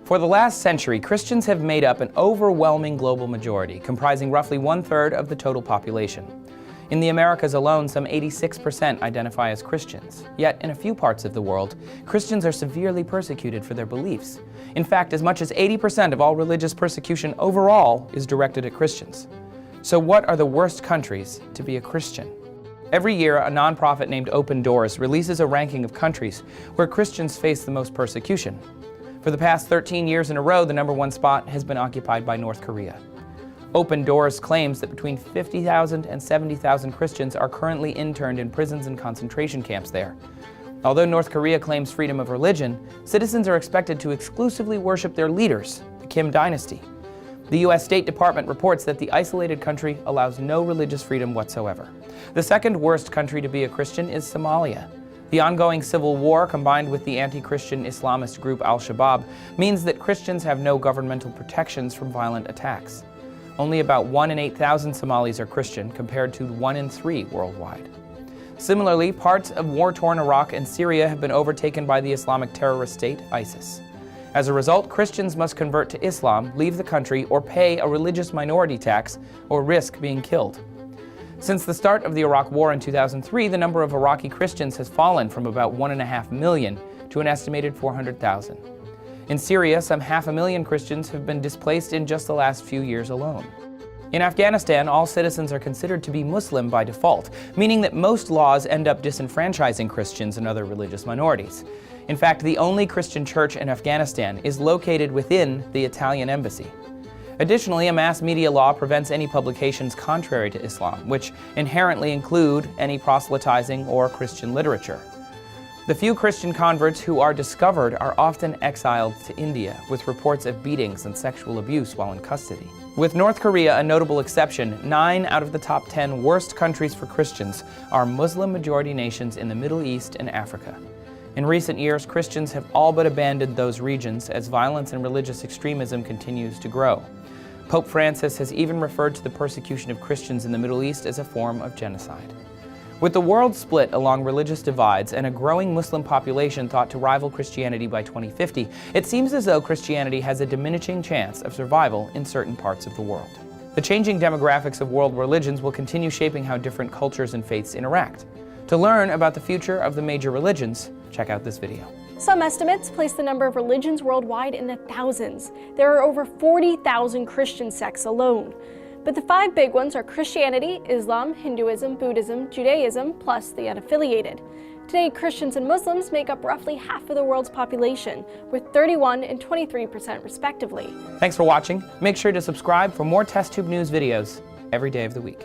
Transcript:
For the last century, Christians have made up an overwhelming global majority, comprising roughly 1/3 of the total population. In the Americas alone, some 86% identify as Christians. Yet, in a few parts of the world, Christians are severely persecuted for their beliefs. In fact, as much as 80% of all religious persecution overall is directed at Christians. So what are the worst countries to be a Christian? Every year, a nonprofit named Open Doors releases a ranking of countries where Christians face the most persecution. For the past 13 years in a row, the #1 spot has been occupied by North Korea. Open Doors claims that between 50,000 and 70,000 Christians are currently interned in prisons and concentration camps there. Although North Korea claims freedom of religion, citizens are expected to exclusively worship their leaders, the Kim dynasty. The U.S. State Department reports that the isolated country allows no religious freedom whatsoever. The second worst country to be a Christian is Somalia. The ongoing civil war, combined with the anti-Christian Islamist group Al-Shabaab, means that Christians have no governmental protections from violent attacks. Only about 1 in 8,000 Somalis are Christian, compared to 1 in 3 worldwide. Similarly, parts of war-torn Iraq and Syria have been overtaken by the Islamic terrorist state, ISIS. As a result, Christians must convert to Islam, leave the country, or pay a religious minority tax, or risk being killed. Since the start of the Iraq War in 2003, the number of Iraqi Christians has fallen from about 1.5 million to an estimated 400,000. In Syria, some 500,000 Christians have been displaced in just the last few years alone. In Afghanistan, all citizens are considered to be Muslim by default, meaning that most laws end up disenfranchising Christians and other religious minorities. In fact, the only Christian church in Afghanistan is located within the Italian embassy. Additionally, a mass media law prevents any publications contrary to Islam, which inherently include any proselytizing or Christian literature. The few Christian converts who are discovered are often exiled to India, with reports of beatings and sexual abuse while in custody. With North Korea a notable exception, 9 out of the top 10 worst countries for Christians are Muslim-majority nations in the Middle East and Africa. In recent years, Christians have all but abandoned those regions as violence and religious extremism continues to grow. Pope Francis has even referred to the persecution of Christians in the Middle East as a form of genocide. With the world split along religious divides and a growing Muslim population thought to rival Christianity by 2050, it seems as though Christianity has a diminishing chance of survival in certain parts of the world. The changing demographics of world religions will continue shaping how different cultures and faiths interact. To learn about the future of the major religions, check out this video. Some estimates place the number of religions worldwide in the thousands. There are over 40,000 Christian sects alone. But the 5 big ones are Christianity, Islam, Hinduism, Buddhism, Judaism, plus the unaffiliated. Today, Christians and Muslims make up roughly half of the world's population, with 31% and 23% respectively. Thanks for watching. Make sure to subscribe for more TestTube News videos every day of the week.